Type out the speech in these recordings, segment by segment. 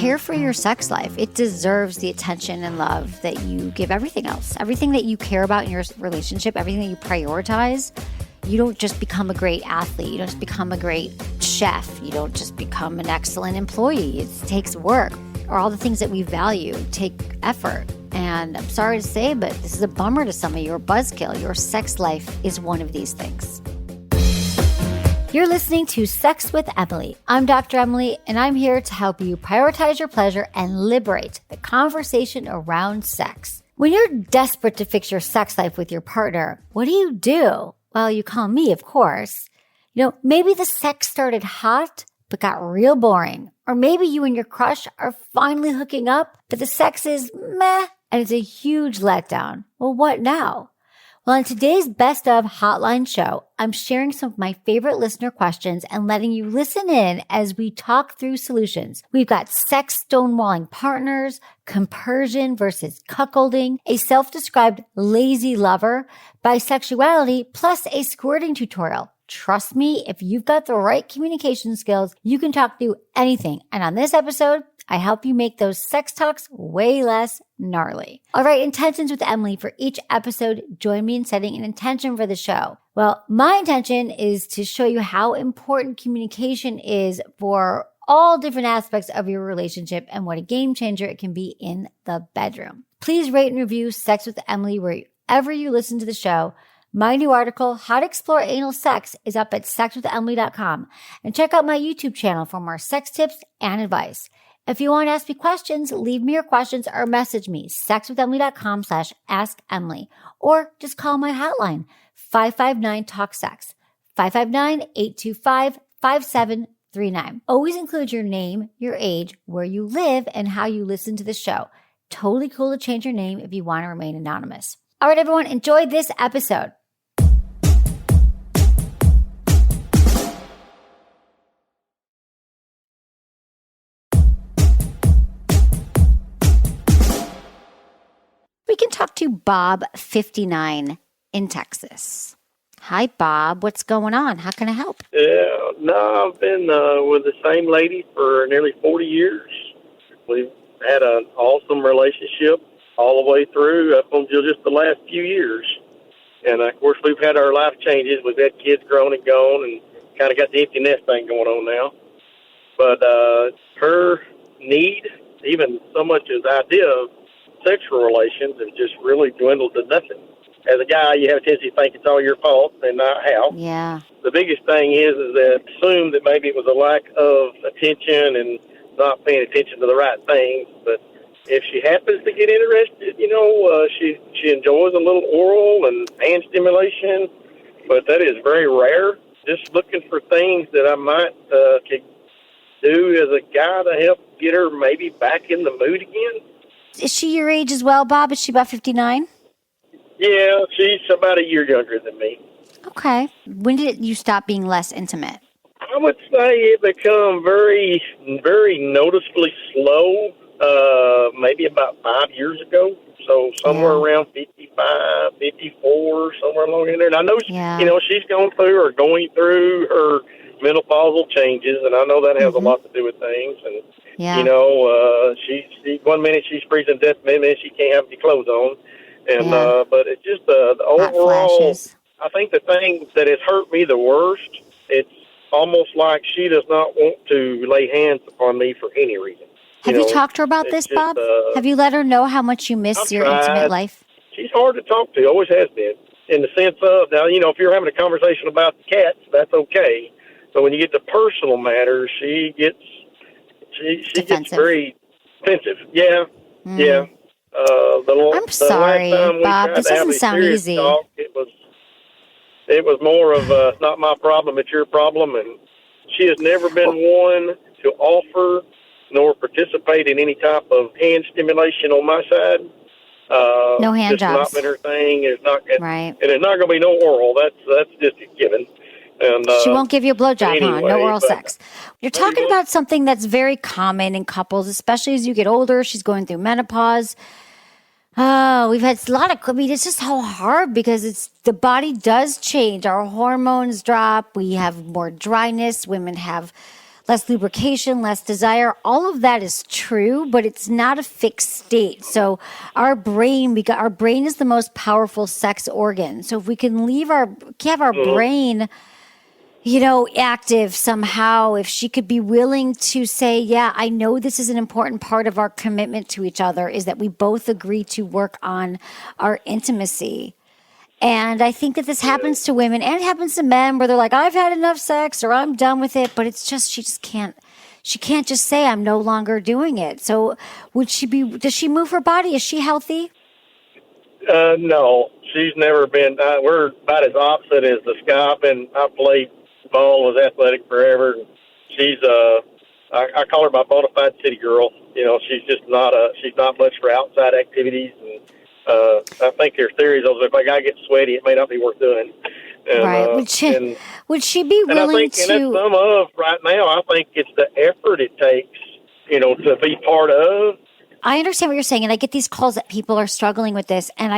care for your sex life. It deserves the attention and love that you give everything else. Everything that you care about in your relationship, everything that you prioritize. You don't just become a great athlete. You don't just become a great chef. You don't just become an excellent employee. It takes work. Or all the things that we value take effort. And I'm sorry to say, but this is a bummer to some of you, or buzzkill. Your sex life is one of these things. You're listening to Sex with Emily. I'm Dr. Emily, and I'm here to help you prioritize your pleasure and liberate the conversation around sex. When you're desperate to fix your sex life with your partner, what do? Well, you call me, of course. Maybe the sex started hot, but got real boring. Or maybe you and your crush are finally hooking up, but the sex is meh, and it's a huge letdown. Well, what now? Well, in today's Best of Hotline show, I'm sharing some of my favorite listener questions and letting you listen in as we talk through solutions. We've got sex-stonewalling partners, compersion versus cuckolding, a self-described lazy lover, bisexuality, plus a squirting tutorial. Trust me, if you've got the right communication skills, you can talk through anything. And on this episode, I help you make those sex talks way less gnarly. All right, intentions with Emily. For each episode, join me in setting an intention for the show. Well, my intention is to show you how important communication is for all different aspects of your relationship and what a game changer it can be in the bedroom. Please rate and review Sex with Emily wherever you listen to the show. My new article, How to Explore Anal Sex, is up at sexwithemily.com. And check out my YouTube channel for more sex tips and advice. If you want to ask me questions, leave me your questions or message me, sexwithemily.com/assemily. Or just call my hotline, 559-TALK-SEX, 559-825-5739. Always include your name, your age, where you live, and how you listen to the show. Totally cool to change your name if you want to remain anonymous. All right, everyone, enjoy this episode. We can talk to Bob, 59, in Texas. Hi, Bob. What's going on? How can I help? I've been with the same lady for nearly 40 years. We've had an awesome relationship all the way through up until just the last few years. And, of course, we've had our life changes. We've had kids grown and gone and kind of got the empty nest thing going on now. But her need, even so much as idea of sexual relations, have just really dwindled to nothing. As a guy, you have a tendency to think it's all your fault and not how. Yeah. The biggest thing is that assume that maybe it was a lack of attention and not paying attention to the right things. But if she happens to get interested, she enjoys a little oral and hand stimulation, but that is very rare. Just looking for things that I might could do as a guy to help get her maybe back in the mood again. Is she your age as well, Bob? Is she about 59? Yeah, she's about a year younger than me. Okay. When did you stop being less intimate? I would say it become very, very noticeably slow, maybe about 5 years ago. So somewhere around 55, 54, somewhere along in there. And I know, she's going through or going through her menopausal changes, and I know that has a lot to do with things. And, she 1 minute she's freezing to death, the minute she can't have any clothes on. And but it's just the overall, I think the thing that has hurt me the worst, it's almost like she does not want to lay hands upon me for any reason. Have you talked to her about this, Bob? Have you let her know how much you miss your intimate life? She's hard to talk to, always has been, in the sense of, now, if you're having a conversation about the cats, that's okay. But when you get to personal matters, she gets very defensive. Yeah, yeah. I'm sorry, Bob. This doesn't sound easy. It was more of not my problem, it's your problem. And she has never been one to offer nor participate in any type of hand stimulation on my side. No hand jobs. It's not been her thing. It's not, right. And it's not going to be no oral. That's just a given. And, she won't give you a blowjob, anyway, No oral sex. You're talking about something that's very common in couples, especially as you get older. She's going through menopause. Oh, we've had a lot of, it's just so hard because the body does change. Our hormones drop. We have more dryness. Women have less lubrication, less desire. All of that is true, but it's not a fixed state. So our brain is the most powerful sex organ. So if we can have our brain, active somehow, if she could be willing to say, yeah, I know this is an important part of our commitment to each other, is that we both agree to work on our intimacy. And I think that this happens to women and it happens to men where they're like, I've had enough sex or I'm done with it. But it's just, she can't just say I'm no longer doing it. So does she move her body? Is she healthy? No, she's never been. We're about as opposite as the sky. I played ball, was athletic forever. She's I call her my bona fide city girl. She's just she's not much for outside activities. And I think there's theories of if a guy gets sweaty, it may not be worth doing. And, right. Would she be willing to? And that's some of right now. I think it's the effort it takes, to be part of. I understand what you're saying, and I get these calls that people are struggling with this, and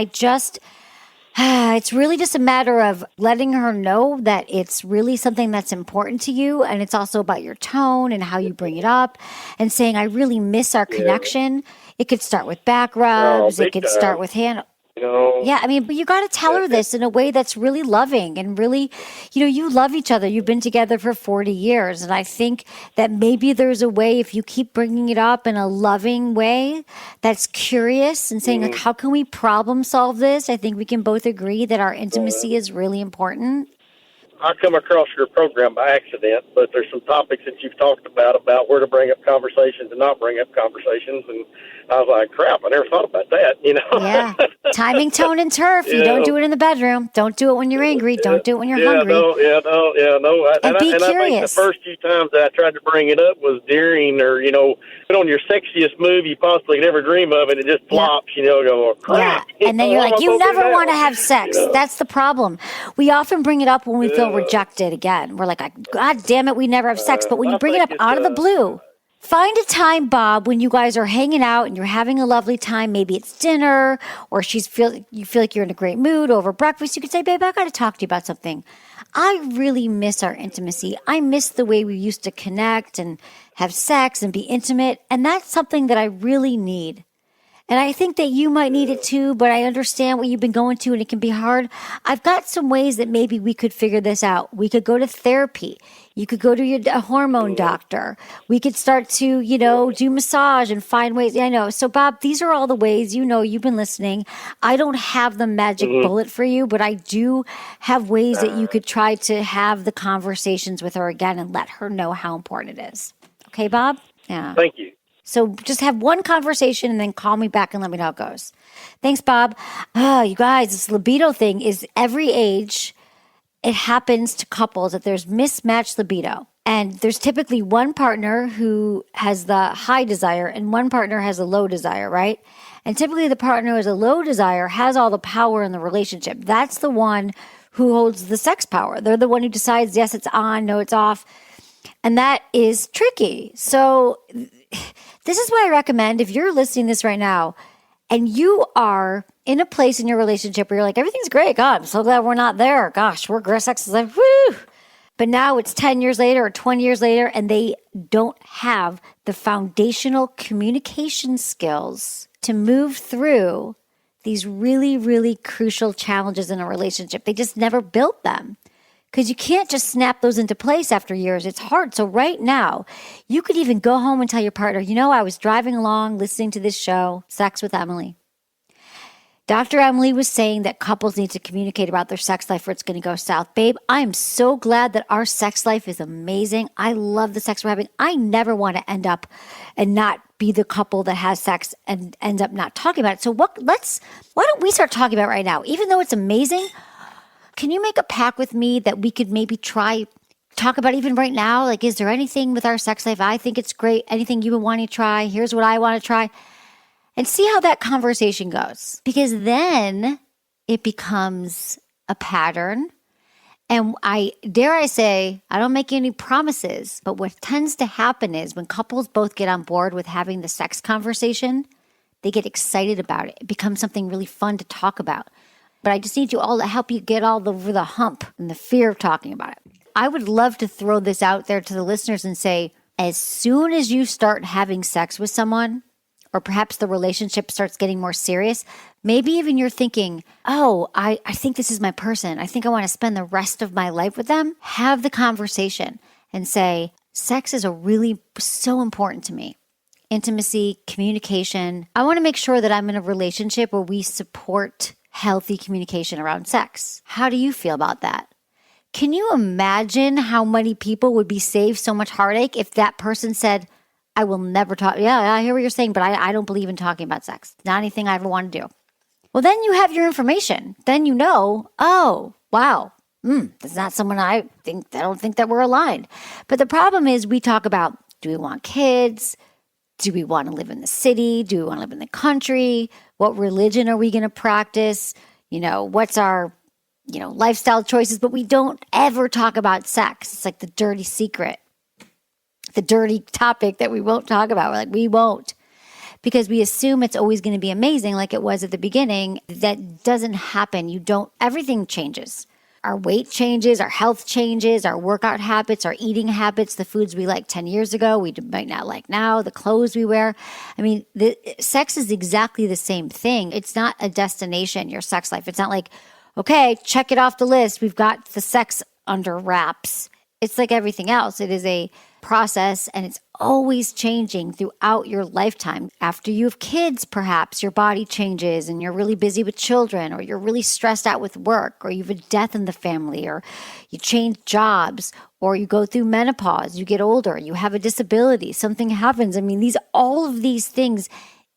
it's really just a matter of letting her know that it's really something that's important to you, and it's also about your tone and how you bring it up, and saying, I really miss our connection. It could start with back rubs. It could start with hand. Yeah, but you got to tell her this in a way that's really loving and really, you love each other. You've been together for 40 years. And I think that maybe there's a way, if you keep bringing it up in a loving way that's curious and saying, like, how can we problem solve this? I think we can both agree that our intimacy is really important. I come across your program by accident, but there's some topics that you've talked about where to bring up conversations and not bring up conversations. And I was like, crap, I never thought about that, Yeah. Timing, tone, and turf. You don't do it in the bedroom. Don't do it when you're angry. Don't do it when you're hungry. No. And be curious. I think the first few times that I tried to bring it up was during or, put on your sexiest move you possibly could ever dream of, and it just flops, go, crap. Yeah. And then you're like, you never want to have sex. That's the problem. We often bring it up when we feel rejected again. We're like, God damn it, we never have sex. But when you bring it up out of the blue, find a time, Bob, when you guys are hanging out and you're having a lovely time. Maybe it's dinner or you feel like you're in a great mood over breakfast. You could say, babe, I got to talk to you about something. I really miss our intimacy. I miss the way we used to connect and have sex and be intimate. And that's something that I really need. And I think that you might need it too, but I understand what you've been going to and it can be hard. I've got some ways that maybe we could figure this out. We could go to therapy. You could go to a hormone doctor. We could start to, do massage and find ways. I know. So Bob, these are all the ways, you've been listening. I don't have the magic bullet for you, but I do have ways that you could try to have the conversations with her again and let her know how important it is. Okay, Bob? Yeah. Thank you. So just have one conversation and then call me back and let me know how it goes. Thanks, Bob. You guys, this libido thing is every age. It happens to couples that there's mismatched libido. And there's typically one partner who has the high desire and one partner has a low desire, right? And typically the partner who has a low desire has all the power in the relationship. That's the one who holds the sex power. They're the one who decides, yes, it's on, no, it's off. And that is tricky. So this is why I recommend, if you're listening to this right now and you are in a place in your relationship where you're like, everything's great. God, I'm so glad we're not there. Gosh, sex is like, woo. But now it's 10 years later or 20 years later and they don't have the foundational communication skills to move through these really, really crucial challenges in a relationship. They just never built them. Because you can't just snap those into place after years. It's hard. So right now, you could even go home and tell your partner, I was driving along listening to this show, Sex with Emily. Dr. Emily was saying that couples need to communicate about their sex life or it's going to go south. Babe, I am so glad that our sex life is amazing. I love the sex we're having. I never want to end up and not be the couple that has sex and ends up not talking about it. So why don't we start talking about it right now? Even though it's amazing, can you make a pact with me that we could maybe talk about even right now? Like, is there anything with our sex life? I think it's great. Anything you would want to try? Here's what I want to try. And see how that conversation goes. Because then it becomes a pattern. And I say, I don't make any promises. But what tends to happen is when couples both get on board with having the sex conversation, they get excited about it. It becomes something really fun to talk about. But I just need you all to help you get all over the hump and the fear of talking about it. I would love to throw this out there to the listeners and say, as soon as you start having sex with someone, or perhaps the relationship starts getting more serious, maybe even you're thinking, oh, I think this is my person. I think I want to spend the rest of my life with them. Have the conversation and say, sex is so important to me. Intimacy, communication. I want to make sure that I'm in a relationship where we support healthy communication around sex. How do you feel about that? Can you imagine how many people would be saved so much heartache if that person said, I will never talk. Yeah, I hear what you're saying, but I don't believe in talking about sex. Not anything I ever want to do. Well, then you have your information. Then you know, oh, wow, that's not someone I don't think that we're aligned. But the problem is we talk about, do we want kids? Do we want to live in the city? Do we want to live in the country? What religion are we going to practice? What's our lifestyle choices, but we don't ever talk about sex. It's like the dirty secret, the dirty topic that we won't talk about. We're like, we won't, because we assume it's always going to be amazing like it was at the beginning. That doesn't happen. Everything changes. Our weight changes, our health changes, our workout habits, our eating habits, the foods we liked 10 years ago, we might not like now, the clothes we wear. I mean, sex is exactly the same thing. It's not a destination, your sex life. It's not like, okay, check it off the list. We've got the sex under wraps. It's like everything else. It is a process, and it's always changing throughout your lifetime. After you have kids, perhaps your body changes and you're really busy with children, or you're really stressed out with work, or you have a death in the family, or you change jobs, or you go through menopause, you get older, you have a disability, something happens. I mean, all of these things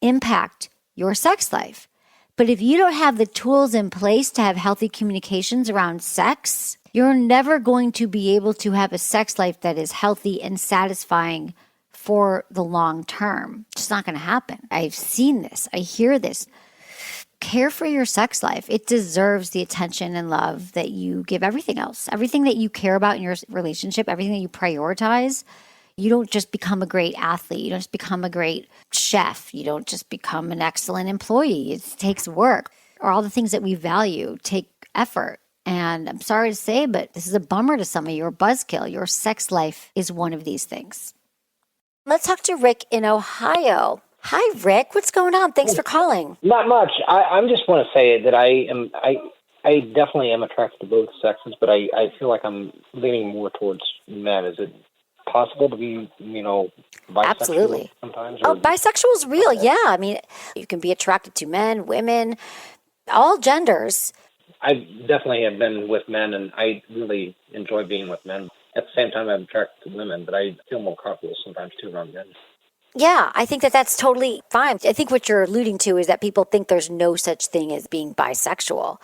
impact your sex life. But if you don't have the tools in place to have healthy communications around sex, you're never going to be able to have a sex life that is healthy and satisfying for the long term. It's just not going to happen. I've seen this. I hear this. Care for your sex life. It deserves the attention and love that you give everything else. Everything that you care about in your relationship, everything that you prioritize. You don't just become a great athlete. You don't just become a great chef. You don't just become an excellent employee. It takes work. Or all the things that we value take effort. And I'm sorry to say, but this is a bummer to some of you. You're a buzzkill. Your sex life is one of these things. Let's talk to Rick in Ohio. Hi, Rick. What's going on? Thanks for calling. Not much. I just want to say that I definitely am attracted to both sexes, but I feel like I'm leaning more towards men. Is it possible to be, bisexual? Absolutely. Sometimes? Bisexual is real. Okay. Yeah. I mean, you can be attracted to men, women, all genders. I definitely have been with men, and I really enjoy being with men. At the same time, I'm attracted to women, but I feel more comfortable sometimes too around men. Yeah, I think that's totally fine. I think what you're alluding to is that people think there's no such thing as being bisexual.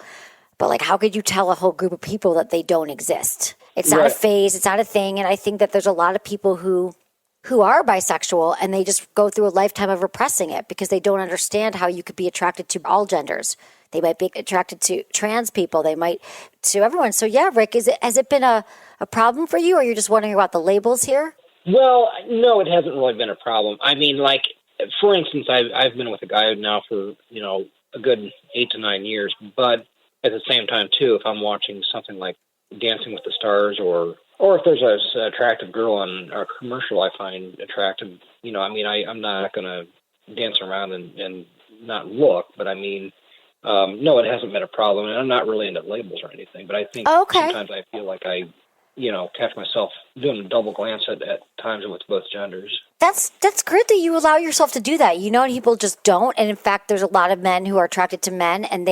But how could you tell a whole group of people that they don't exist? It's not a phase, it's not a thing. And I think that there's a lot of people who are bisexual, and they just go through a lifetime of repressing it because they don't understand how you could be attracted to all genders. They might be attracted to trans people. They might to everyone. So yeah, Rick, has it been a problem for you, or you're just wondering about the labels here? Well, no, it hasn't really been a problem. I mean, for instance, I've been with a guy now for, a good 8 to 9 years, but at the same time, too, if I'm watching something like Dancing with the Stars, or if there's an attractive girl on a commercial I find attractive, I'm not going to dance around and not look, but I mean, no, it hasn't been a problem, and I'm not really into labels or anything, but I think sometimes I feel like I catch myself doing a double glance at times with both genders. That's good that you allow yourself to do that. People just don't. And in fact, there's a lot of men who are attracted to men, and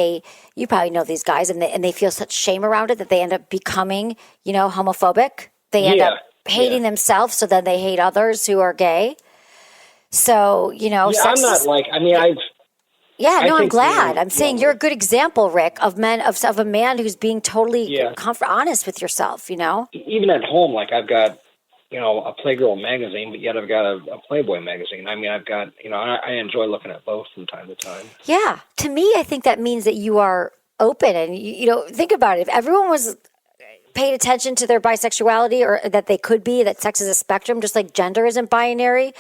you probably know these guys, and they feel such shame around it that they end up becoming, homophobic. They end up hating themselves, so then they hate others who are gay. So, sex I'm not I'm glad. I'm saying you're a good example, Rick, of a man who's being totally honest with yourself, Even at home, I've got, a Playgirl magazine, but yet I've got a Playboy magazine. I mean, I've got, I enjoy looking at both from time to time. Yeah. To me, I think that means that you are open. And, think about it. If everyone was paid attention to their bisexuality, or that they could be, that sex is a spectrum, just like gender isn't binary,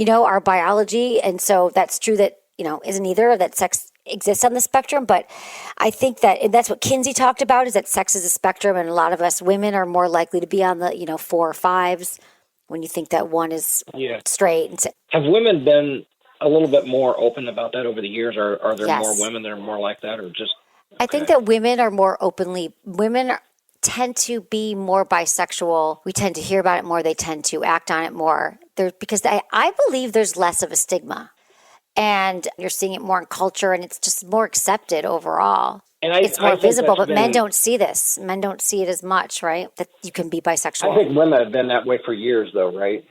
our biology. And so that's true that, isn't either, that sex exists on the spectrum, but I think that, and that's what Kinsey talked about, is that sex is a spectrum, and a lot of us women are more likely to be on the, 4 or 5s when you think that one is straight. And have women been a little bit more open about that over the years? Are there Yes. more women that are more like that, or just? Okay. I think that women are more women tend to be more bisexual. We tend to hear about it more. They tend to act on it more. Because I believe there's less of a stigma. And you're seeing it more in culture, and it's just more accepted overall. And it's more visible, but men don't see this. Men don't see it as much, right? That you can be bisexual. I think women have been that way for years, though, right?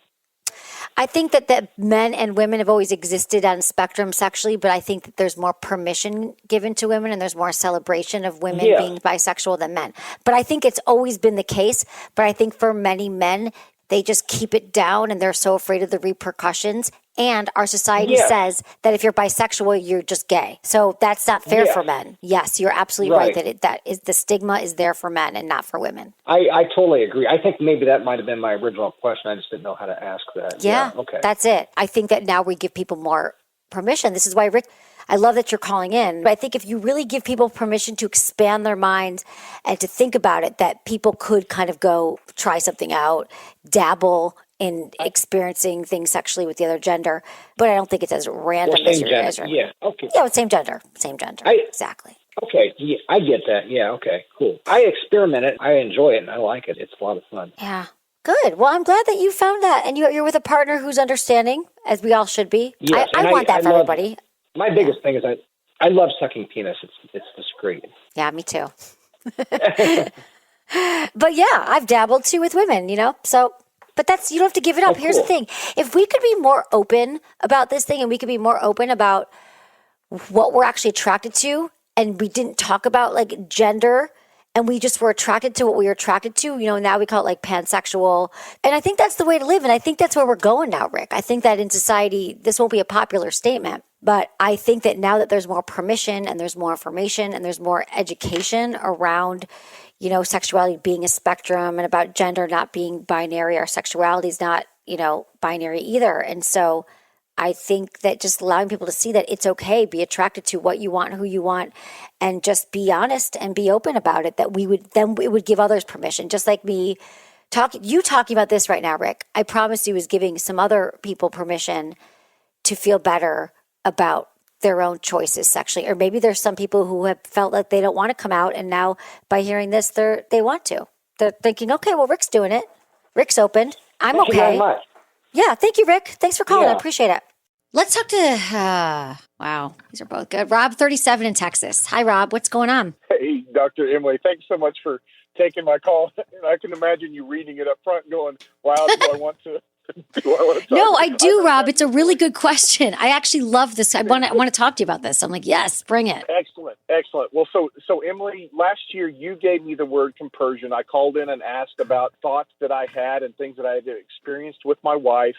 I think that men and women have always existed on a spectrum sexually, but I think that there's more permission given to women and there's more celebration of women being bisexual than men. But I think it's always been the case. But I think for many men, they just keep it down and they're so afraid of the repercussions. And our society says that if you're bisexual, you're just gay. So that's not fair for men. Yes, you're absolutely right that the stigma is there for men and not for women. I totally agree. I think maybe that might have been my original question. I just didn't know how to ask that. Yeah, okay. That's it. I think that now we give people more permission. This is why, Rick, I love that you're calling in. But I think if you really give people permission to expand their minds and to think about it, that people could kind of go try something out, dabble in experiencing things sexually with the other gender, but I don't think it's as random as you're. Yeah, okay. Yeah, same gender. Exactly. Okay, yeah, I get that. Yeah, okay, cool. I experiment it. I enjoy it, and I like it. It's a lot of fun. Yeah, good. Well, I'm glad that you found that, and you're with a partner who's understanding, as we all should be. Yes, I want that for everybody. My biggest thing is I love sucking penis. It's just great. Yeah, me too. But yeah, I've dabbled too with women, so. But you don't have to give it up. Here's the thing. If we could be more open about this thing and we could be more open about what we're actually attracted to, and we didn't talk about like gender and we just were attracted to what we were attracted to, now we call it like pansexual. And I think that's the way to live. And I think that's where we're going now, Rick. I think that in society, this won't be a popular statement, but I think that now that there's more permission and there's more information and there's more education around sexuality being a spectrum and about gender not being binary, our sexuality is not, binary either. And so I think that just allowing people to see that it's okay, be attracted to what you want and who you want, and just be honest and be open about it, that it would give others permission. Just like me talking about this right now, Rick, I promise you is giving some other people permission to feel better about their own choices sexually. Or maybe there's some people who have felt like they don't want to come out, and now by hearing this, they want to. They're thinking, okay, well, Rick's doing it. Rick's opened. I'm okay. Thank you very much. Yeah, thank you, Rick. Thanks for calling. I appreciate it. Let's talk to, wow, these are both good. Rob, 37 in Texas. Hi, Rob. What's going on? Hey, Dr. Emily. Thanks so much for taking my call. I can imagine you reading it up front going, wow, do I want to No, I do, Rob. It's a really good question. I actually love this. I want to talk to you about this. I'm like, yes, bring it. Excellent. Well, so Emily, last year you gave me the word compersion. I called in and asked about thoughts that I had and things that I had experienced with my wife,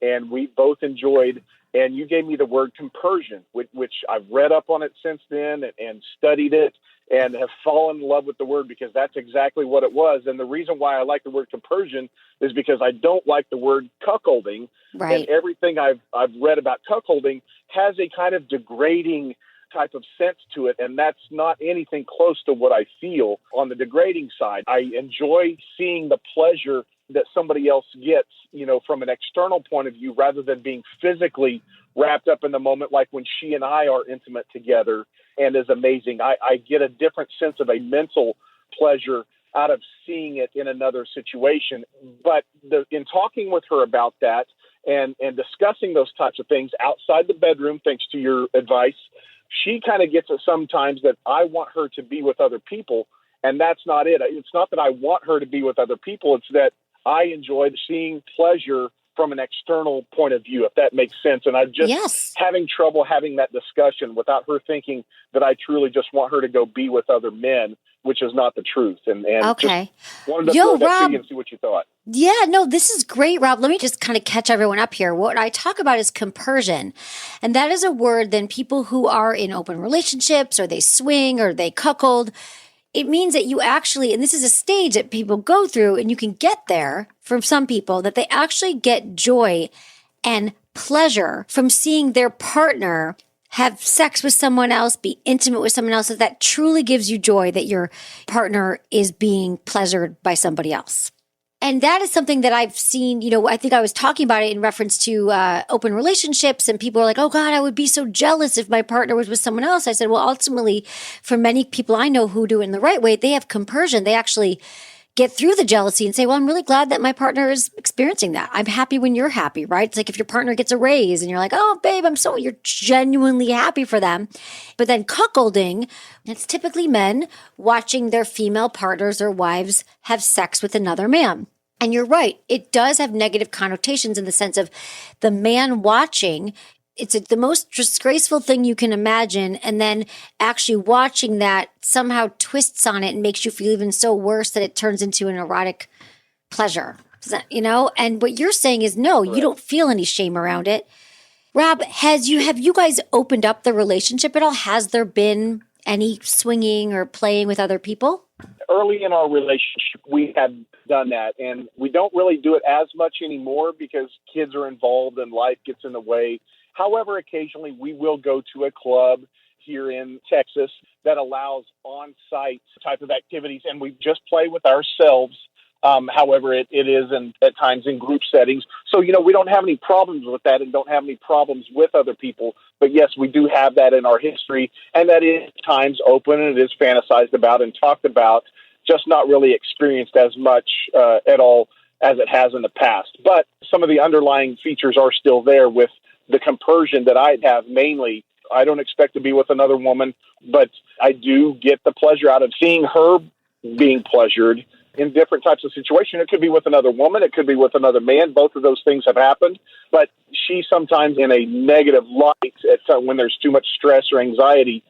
and we both enjoyed. And you gave me the word compersion, which I've read up on it since then and studied it and have fallen in love with the word because that's exactly what it was. And the reason why I like the word compersion is because I don't like the word cuckolding. Right. And everything I've read about cuckolding has a kind of degrading type of sense to it. And that's not anything close to what I feel on the degrading side. I enjoy seeing the pleasure that somebody else gets, from an external point of view, rather than being physically wrapped up in the moment, like when she and I are intimate together and is amazing. I get a different sense of a mental pleasure out of seeing it in another situation. But in talking with her about that and discussing those types of things outside the bedroom, thanks to your advice, she kind of gets it sometimes that I want her to be with other people. And that's not it. It's not that I want her to be with other people. It's that I enjoy seeing pleasure from an external point of view, if that makes sense. And I'm just having trouble having that discussion without her thinking that I truly just want her to go be with other men, which is not the truth. And okay. Just wanted to throw that to you and see what you thought. Yeah, no, this is great, Rob. Let me just kind of catch everyone up here. What I talk about is compersion. And that is a word then people who are in open relationships or they swing or they cuckold, it means that you actually, and this is a stage that people go through and you can get there from some people, that they actually get joy and pleasure from seeing their partner have sex with someone else, be intimate with someone else, that truly gives you joy that your partner is being pleasured by somebody else. And that is something that I've seen, I think I was talking about it in reference to open relationships, and people are like, oh God, I would be so jealous if my partner was with someone else. I said, well, ultimately, for many people I know who do it in the right way, they have compersion. They actually get through the jealousy and say, well, I'm really glad that my partner is experiencing that. I'm happy when you're happy, right? It's like if your partner gets a raise and you're like, oh, babe, you're genuinely happy for them. But then cuckolding, it's typically men watching their female partners or wives have sex with another man. And you're right. It does have negative connotations in the sense of the man watching. It's the most disgraceful thing you can imagine. And then actually watching that somehow twists on it and makes you feel even so worse that it turns into an erotic pleasure. And what you're saying is, no, you don't feel any shame around it. Rob, have you guys opened up the relationship at all? Has there been any swinging or playing with other people? Early in our relationship, we had done that, and we don't really do it as much anymore because kids are involved and life gets in the way. However, occasionally we will go to a club here in Texas that allows on-site type of activities, and we just play with ourselves. However, it is at times in group settings. So, we don't have any problems with that and don't have any problems with other people. But yes, we do have that in our history, and that is at times open and it is fantasized about and talked about, just not really experienced as much at all as it has in the past. But some of the underlying features are still there with the compersion that I have mainly. I don't expect to be with another woman, but I do get the pleasure out of seeing her being pleasured in different types of situations. It could be with another woman. It could be with another man. Both of those things have happened. But she sometimes in a negative light when there's too much stress or anxiety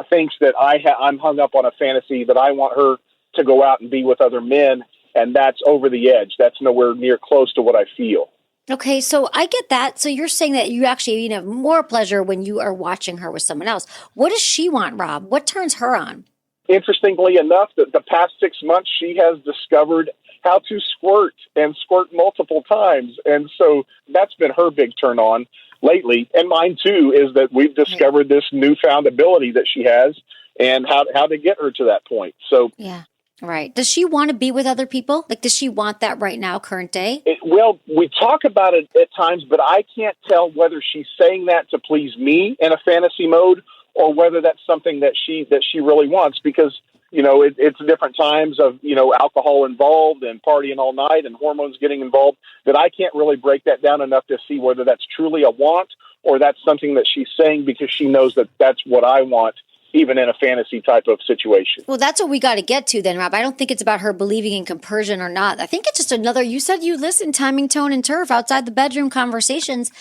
thinks that I'm hung up on a fantasy that I want her to go out and be with other men. And that's over the edge. That's nowhere near close to what I feel. Okay, so I get that. So you're saying that you actually have more pleasure when you are watching her with someone else. What does she want, Rob? What turns her on? Interestingly enough, the past 6 months, she has discovered how to squirt and squirt multiple times. And so that's been her big turn on lately. And mine, too, is that we've discovered this newfound ability that she has and how to get her to that point. So, yeah. Right. Does she want to be with other people? Like, does she want that right now, current day? Well, we talk about it at times, but I can't tell whether she's saying that to please me in a fantasy mode or whether that's something that she really wants, because, it's different times of, alcohol involved and partying all night and hormones getting involved that I can't really break that down enough to see whether that's truly a want or that's something that she's saying because she knows that that's what I want, even in a fantasy type of situation. Well, that's what we got to get to then, Rob. I don't think it's about her believing in compersion or not. I think it's just you said you listen, timing, tone, and turf outside the bedroom conversations.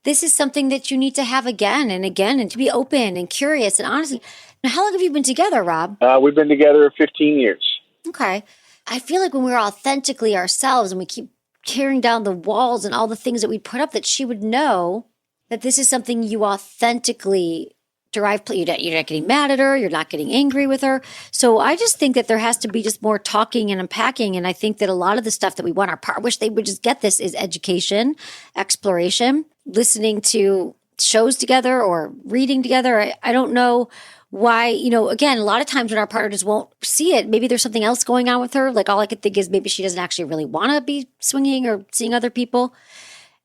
This is something that you need to have again and again and to be open and curious and honest. Now, how long have you been together, Rob? We've been together 15 years. Okay. I feel like when we're authentically ourselves and we keep tearing down the walls and all the things that we put up, that she would know that this is something you authentically derive. You're not getting mad at her. You're not getting angry with her. So I just think that there has to be just more talking and unpacking. And I think that a lot of the stuff that we want I wish they would just get this is education, exploration, listening to shows together or reading together. I don't know why, again, a lot of times when our partner just won't see it, maybe there's something else going on with her. Like all I could think is maybe she doesn't actually really want to be swinging or seeing other people.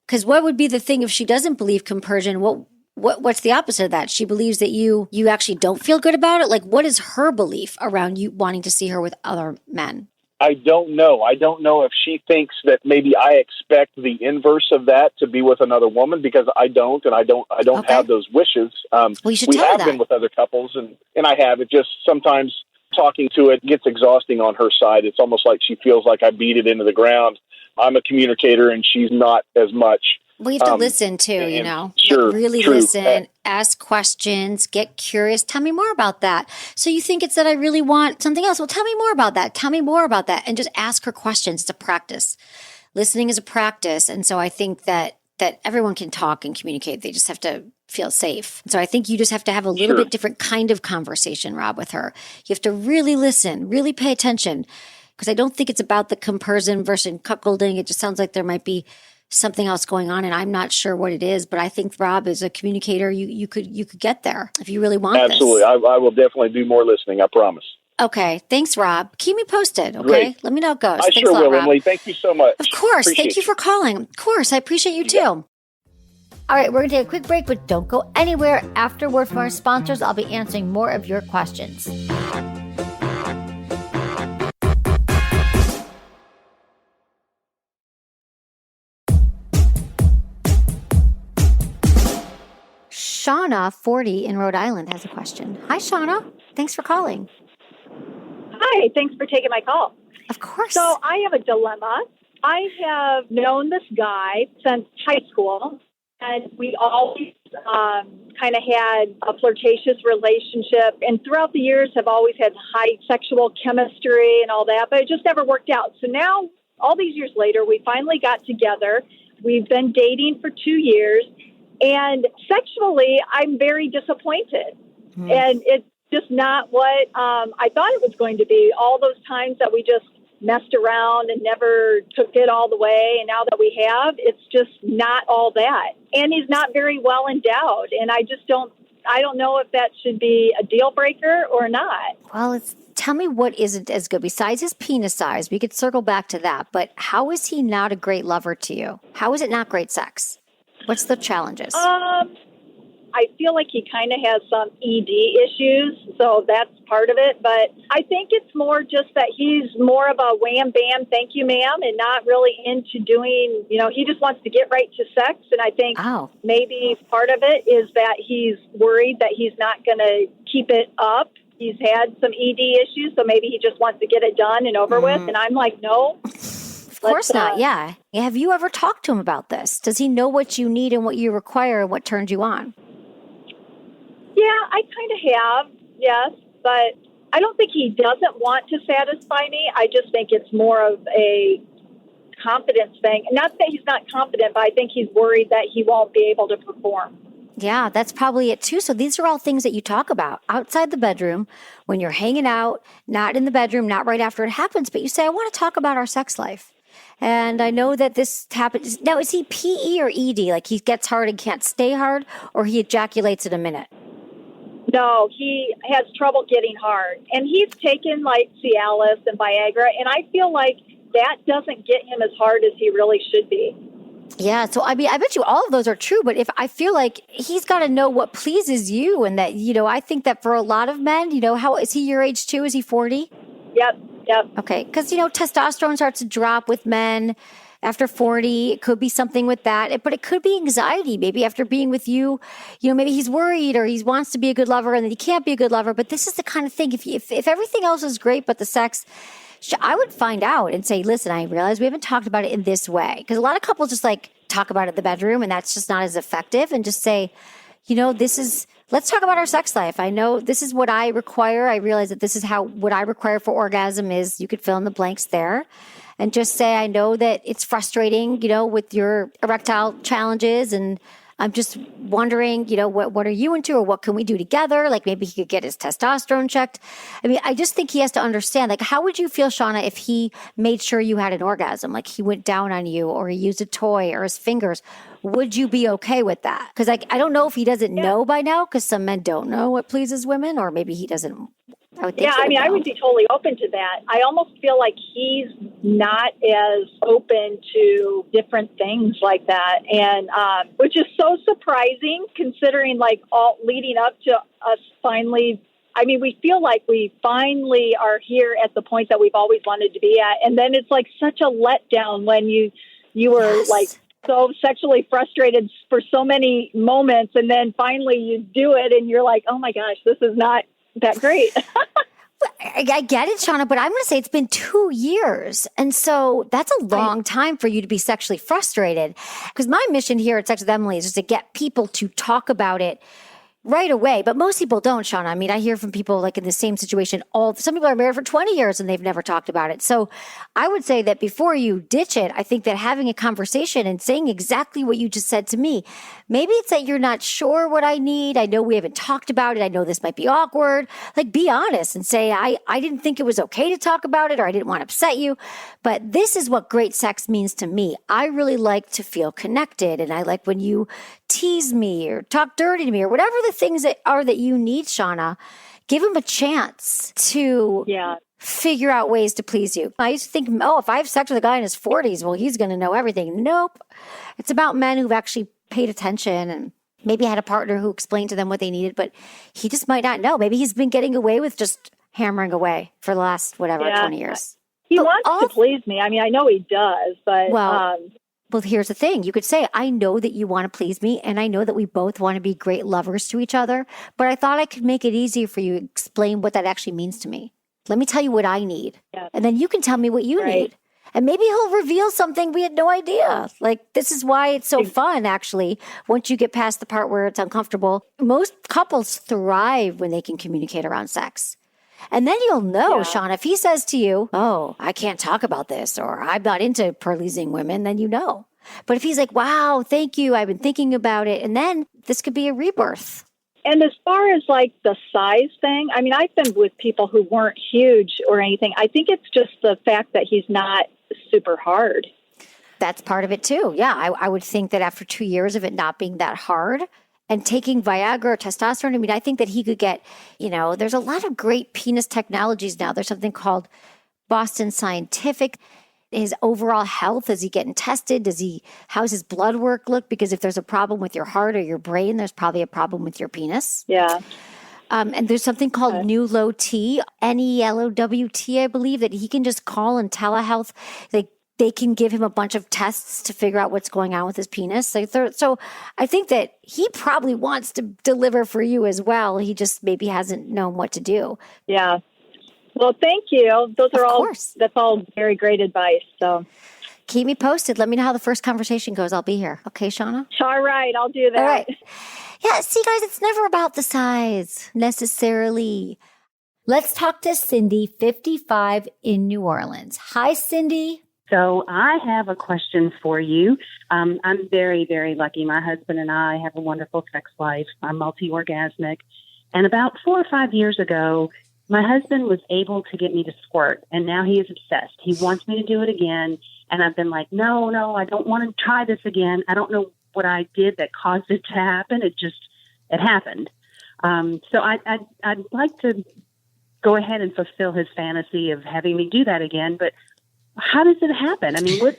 Because what would be the thing if she doesn't believe compersion? What's the opposite of that? She believes that you actually don't feel good about it. Like, what is her belief around you wanting to see her with other men? I don't know. I don't know if she thinks that maybe I expect the inverse of that to be with another woman, because I don't, and I don't Okay. have those wishes. Well, you should we tell her have that. been with other couples, and I have. It just sometimes talking to it gets exhausting on her side. It's almost like she feels like I beat it into the ground. I'm a communicator, and she's not as much. Well, you have to listen too, Sure, really true. listen, ask questions, get curious. Tell me more about that. So you think it's that I really want something else. Well, tell me more about that. Tell me more about that. And just ask her questions. It's a practice. Listening is a practice. And so I think that everyone can talk and communicate. They just have to feel safe. So I think you just have to have a little bit different kind of conversation, Rob, with her. You have to really listen, really pay attention, because I don't think it's about the compersion versus cuckolding. It just sounds like there might be something else going on, and I'm not sure what it is, but I think Rob is a communicator. You could get there if you really want Absolutely. this. I will definitely do more listening, I promise. Okay. Thanks, Rob. Keep me posted, okay? Great. Let me know how it goes. I Thanks sure a lot, will, Rob. Emily. Thank you so much. Of course. Appreciate Thank you for calling. Of course. I appreciate you too. All right, we're going to take a quick break, but don't go anywhere. After word from our sponsors, I'll be answering more of your questions. Shauna, 40, in Rhode Island, has a question. Hi, Shauna. Thanks for calling. Hi, thanks for taking my call. Of course. So I have a dilemma. I have known this guy since high school, and we always kind of had a flirtatious relationship, and throughout the years have always had high sexual chemistry and all that, but it just never worked out. So now, all these years later, we finally got together. We've been dating for 2 years, and sexually, I'm very disappointed. And it's just not what I thought it was going to be. All those times that we just messed around and never took it all the way, and now that we have, it's just not all that. And he's not very well endowed, and I don't know if that should be a deal breaker or not. Well, tell me what isn't as good. Besides his penis size, we could circle back to that, but how is he not a great lover to you? How is it not great sex? What's the challenges? I feel like he kind of has some ED issues, so that's part of it. But I think it's more just that he's more of a wham, bam, thank you, ma'am, and not really into doing, he just wants to get right to sex. And I think maybe part of it is that he's worried that he's not going to keep it up. He's had some ED issues, so maybe he just wants to get it done and over with. And I'm like, no. Of course not, yeah. Have you ever talked to him about this? Does he know what you need and what you require and what turns you on? Yeah, I kind of have, yes, but I don't think he doesn't want to satisfy me. I just think it's more of a confidence thing. Not that he's not confident, but I think he's worried that he won't be able to perform. Yeah, that's probably it too. So these are all things that you talk about outside the bedroom when you're hanging out, not in the bedroom, not right after it happens, but you say, I want to talk about our sex life. And I know that this happens. Now, is he PE or ED? Like he gets hard and can't stay hard, or he ejaculates in a minute? No, he has trouble getting hard. And he's taken like Cialis and Viagra, and I feel like that doesn't get him as hard as he really should be. Yeah, so I mean, I bet you all of those are true, but if I feel like he's got to know what pleases you, and that, I think that for a lot of men, how is he your age too? Is he 40? Yep. Okay, because, testosterone starts to drop with men after 40. It could be something with that, but it could be anxiety. Maybe after being with you, maybe he's worried or he wants to be a good lover and then he can't be a good lover. But this is the kind of thing, if everything else is great but the sex, I would find out and say, listen, I realize we haven't talked about it in this way. Because a lot of couples just talk about it in the bedroom, and that's just not as effective. And just say, let's talk about our sex life. I know this is what I require. I realize that this is what I require for orgasm is. You could fill in the blanks there. And just say, I know that it's frustrating, with your erectile challenges. And I'm just wondering, what are you into, or what can we do together? Like maybe he could get his testosterone checked. I mean, I just think he has to understand, how would you feel, Shauna, if he made sure you had an orgasm? Like he went down on you, or he used a toy or his fingers. Would you be okay with that? Because I don't know if he doesn't know by now, because some men don't know what pleases women, or maybe he doesn't. I would be totally open to that. I almost feel like he's not as open to different things like that, and which is so surprising considering all leading up to us finally. I mean, we feel like we finally are here at the point that we've always wanted to be at, and then it's such a letdown when you were so sexually frustrated for so many moments, and then finally you do it, and you're like, oh my gosh, this is not that great. I get it, Shauna, but I'm going to say it's been 2 years. And so that's a long time for you to be sexually frustrated. Because my mission here at Sex with Emily is just to get people to talk about it right away, but most people don't, Shauna. I mean, I hear from people like in the same situation. Some people are married for 20 years and they've never talked about it. So I would say that before you ditch it, I think that having a conversation and saying exactly what you just said to me, maybe it's that you're not sure what I need. I know we haven't talked about it. I know this might be awkward. Like, be honest and say, I didn't think it was okay to talk about it, or I didn't want to upset you. But this is what great sex means to me. I really like to feel connected, and I like when you tease me or talk dirty to me or whatever the things that are that you need, Shauna. Give him a chance to figure out ways to please you. I used to think, if I have sex with a guy in his 40s, well, he's going to know everything. Nope. It's about men who've actually paid attention and maybe had a partner who explained to them what they needed, but he just might not know. Maybe he's been getting away with just hammering away for the last, 20 years. He wants to please me. I mean, I know he does, but... Well, here's the thing. You could say, I know that you want to please me, and I know that we both want to be great lovers to each other, but I thought I could make it easier for you to explain what that actually means to me. Let me tell you what I need, and then you can tell me what you need. And maybe he'll reveal something we had no idea. Like, this is why it's so fun, actually, once you get past the part where it's uncomfortable. Most couples thrive when they can communicate around sex. And then you'll know, Shauna, if he says to you, I can't talk about this, or I'm not into pleasing women, then you know. But if he's like, wow, thank you, I've been thinking about it, and then this could be a rebirth. And as far as like the size thing, I mean, I've been with people who weren't huge or anything. I think it's just the fact that he's not super hard. That's part of it too. Yeah, I would think that after 2 years of it not being that hard, and taking Viagra or testosterone, I mean, I think that he could get, there's a lot of great penis technologies now. There's something called Boston Scientific. His overall health, is he getting tested? How's his blood work look? Because if there's a problem with your heart or your brain, there's probably a problem with your penis. Yeah. And there's something called NELOWT, NELOWT, I believe, that he can just call and telehealth. They can give him a bunch of tests to figure out what's going on with his penis. So I think that he probably wants to deliver for you as well. He just maybe hasn't known what to do. Yeah. Well, thank you. That's all very great advice. So keep me posted. Let me know how the first conversation goes. I'll be here. Okay, Shauna? All right. I'll do that. All right. Yeah. See, guys, it's never about the size necessarily. Let's talk to Cindy, 55 in New Orleans. Hi, Cindy. So I have a question for you. I'm very, very lucky. My husband and I have a wonderful sex life. I'm multi-orgasmic. And about 4 or 5 years ago, my husband was able to get me to squirt. And now he is obsessed. He wants me to do it again. And I've been like, no, I don't want to try this again. I don't know what I did that caused it to happen. It happened. So I'd like to go ahead and fulfill his fantasy of having me do that again. But how does it happen? I mean, what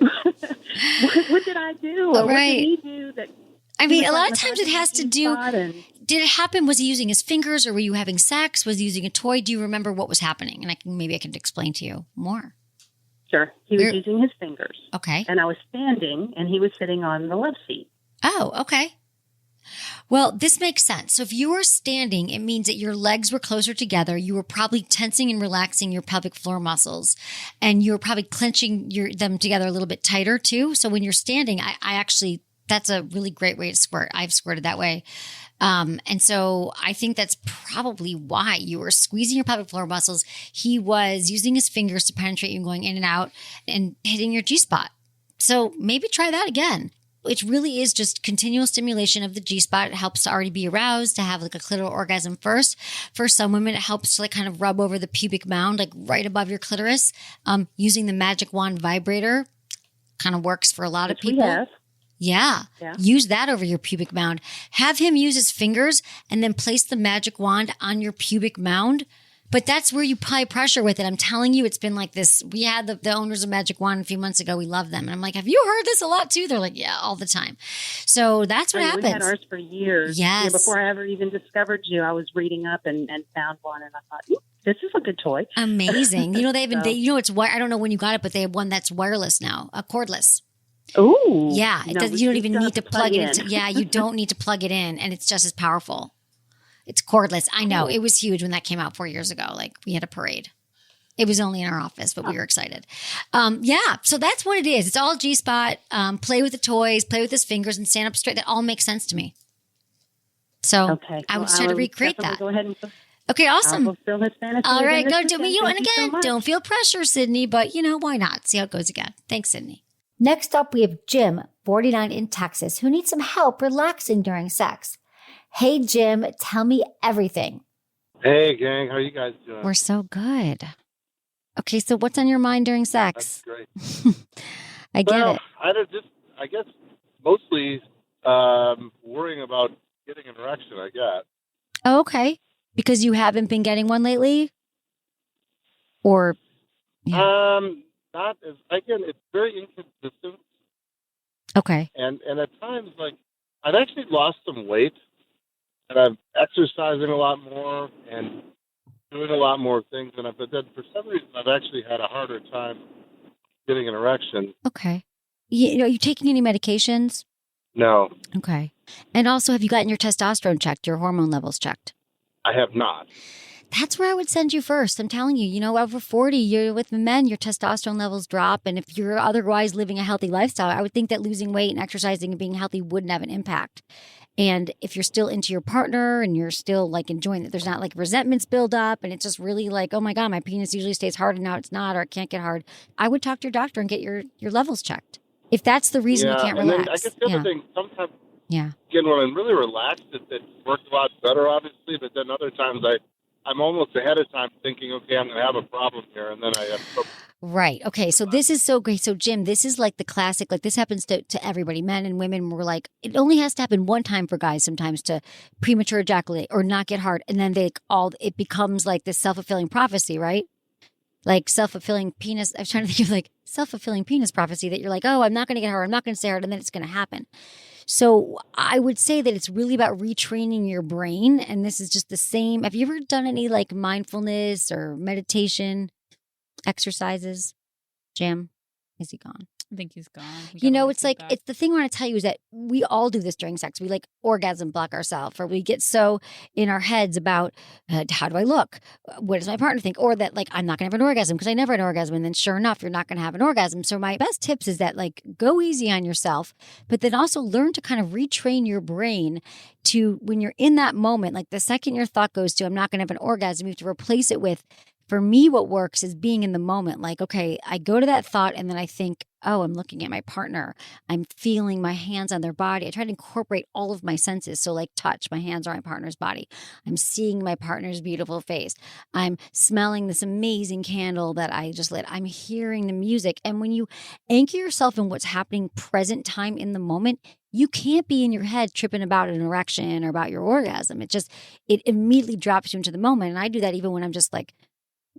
did I do? Or what did he do that? I mean, a lot of times it has to do. Did it happen? Was he using his fingers, or were you having sex? Was he using a toy? Do you remember what was happening? And maybe I can explain to you more. Sure. He was using his fingers. Okay. And I was standing, and he was sitting on the love seat. Oh, okay. Well, this makes sense. So if you were standing, it means that your legs were closer together. You were probably tensing and relaxing your pelvic floor muscles, and you were probably clenching them together a little bit tighter too. So when you're standing, I actually, that's a really great way to squirt. I've squirted that way. And so I think that's probably why you were squeezing your pelvic floor muscles. He was using his fingers to penetrate you and going in and out and hitting your G-spot. So maybe try that again. It really is just continual stimulation of the G-spot. It helps to already be aroused, to have like a clitoral orgasm first. For some women, it helps to like kind of rub over the pubic mound, like right above your clitoris. Using the magic wand vibrator kind of works for a lot of people. Yeah. Use that over your pubic mound. Have him use his fingers and then place the magic wand on your pubic mound. But that's where you apply pressure with it. I'm telling you, it's been like this. We had the owners of Magic Wand a few months ago. We love them. And I'm like, have you heard this a lot too? They're like, yeah, all the time. So that's what happens. We had ours for years. Yes. Yeah, before I ever even discovered you, I was reading up and found one. And I thought, this is a good toy. Amazing. They have, it's I don't know when you got it, but they have one that's wireless now, cordless. Oh. Yeah. You don't even need to plug it in. Yeah, you don't need to plug it in. And it's just as powerful. It's cordless. I know. It was huge when that came out 4 years ago. Like, we had a parade. It was only in our office, but we were excited. So that's what it is. It's all G-spot. Play with the toys, play with his fingers, and stand up straight. That all makes sense to me. So Okay. I would Well, try to will recreate definitely that. Go ahead and Okay, I'll awesome. fulfill his fantasy. All right, again go this do me. weekend. And Thank you so again, much. don't feel pressure, Sydney, but why not? See how it goes again. Thanks, Sydney. Next up, we have Jim, 49 in Texas, who needs some help relaxing during sex. Hey, Jim, tell me everything. Hey, gang. How are you guys doing? We're so good. Okay, so what's on your mind during That's sex? great. I get it. I guess mostly worrying about getting an erection, I guess. Oh, okay. Because you haven't been getting one lately? Or, Not as, again, it's very inconsistent. okay. And at times, like, I've actually lost some weight, and I'm exercising a lot more and doing a lot more things. But then for some reason, I've actually had a harder time getting an erection. Okay. Are you taking any medications? No, Okay. And also, have you gotten your testosterone checked, your hormone levels checked? I have not. That's where I would send you first. I'm telling you, over 40, you're with the men, your testosterone levels drop. And if you're otherwise living a healthy lifestyle, I would think that losing weight and exercising and being healthy wouldn't have an impact. And if you're still into your partner and you're still like enjoying it, there's not like resentments build up and it's just really like, oh my God, my penis usually stays hard and now it's not, or it can't get hard. I would talk to your doctor and get your levels checked. If that's the reason you can't and relax. then I guess the other thing, sometimes, Yeah. again, when I'm really relaxed, it works a lot better, obviously. But then other times, I'm almost ahead of time thinking, okay, I'm going to have a problem here, and then I have trouble. Right. Okay. So this is so great. So Jim, this is like the classic, like this happens to everybody, men and women. We're like, it only has to happen one time for guys sometimes to premature ejaculate or not get hard. And then it becomes like this self-fulfilling prophecy, right? Like self-fulfilling penis. I was trying to think of like self-fulfilling penis prophecy that you're like, oh, I'm not going to get hard. I'm not going to stay hard. And then it's going to happen. So I would say that it's really about retraining your brain. And this is just the same. Have you ever done any like mindfulness or meditation exercises? Jim, is he gone? I think he's gone. It's like, it's the thing I want to tell you is that we all do this during sex. We like orgasm block ourselves, or we get so in our heads about how do I look? What does my partner think? Or that like, I'm not going to have an orgasm because I never had an orgasm. And then sure enough, you're not going to have an orgasm. So my best tips is that like, go easy on yourself, but then also learn to kind of retrain your brain to when you're in that moment, like the second your thought goes to, I'm not going to have an orgasm, you have to replace it with, for me, what works is being in the moment. Like, okay, I go to that thought and then I think, oh, I'm looking at my partner. I'm feeling my hands on their body. I try to incorporate all of my senses. So like touch, my hands are on my partner's body. I'm seeing my partner's beautiful face. I'm smelling this amazing candle that I just lit. I'm hearing the music. And when you anchor yourself in what's happening present time in the moment, you can't be in your head tripping about an erection or about your orgasm. It immediately drops you into the moment. And I do that even when I'm just like,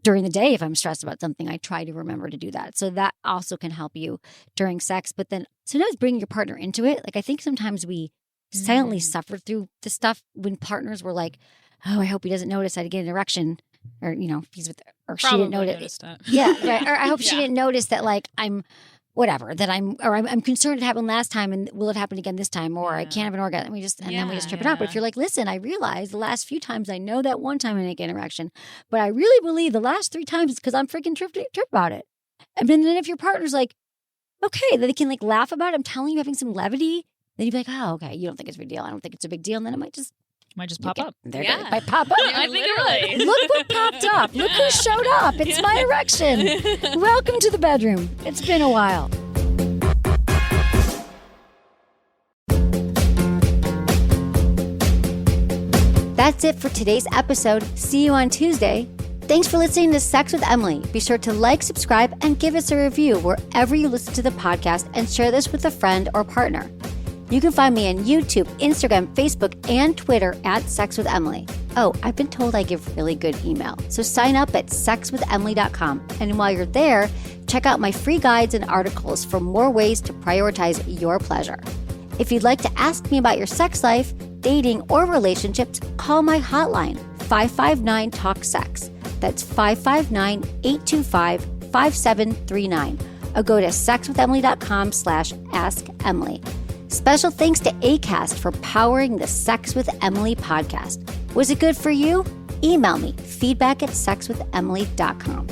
during the day, if I'm stressed about something, I try to remember to do that. So that also can help you during sex. But then sometimes bring your partner into it. Like I think sometimes we silently suffer through the stuff when partners were like, oh, I hope he doesn't notice I get an erection. Or, if he's with, or Probably she didn't notice. that. Yeah, right. Or I hope she didn't notice that like I'm concerned it happened last time and will it happen again this time? Or I can't have an orgasm. Then we just trip it out. But if you're like, listen, I realized the last few times I know that one time I didn't get an erection, but I really believe the last 3 times it's because I'm freaking trip about it. And then if your partner's like, okay, then they can like laugh about it. I'm telling you, having some levity, then you'd be like, oh, okay, you don't think it's a big deal. I don't think it's a big deal. And then it might just pop up. It might pop up. I think you're right. Look what popped up. Look who showed up. It's my erection. Welcome to the bedroom. It's been a while. That's it for today's episode. See you on Tuesday. Thanks for listening to Sex with Emily. Be sure to like, subscribe, and give us a review wherever you listen to the podcast, and share this with a friend or partner. You can find me on YouTube, Instagram, Facebook, and Twitter at Sex with Emily. Oh, I've been told I give really good email. So sign up at sexwithemily.com. And while you're there, check out my free guides and articles for more ways to prioritize your pleasure. If you'd like to ask me about your sex life, dating, or relationships, call my hotline, 559-TALK-SEX. That's 559-825-5739. Or go to sexwithemily.com/askemily. Special thanks to Acast for powering the Sex with Emily podcast. Was it good for you? Email me, feedback@sexwithemily.com.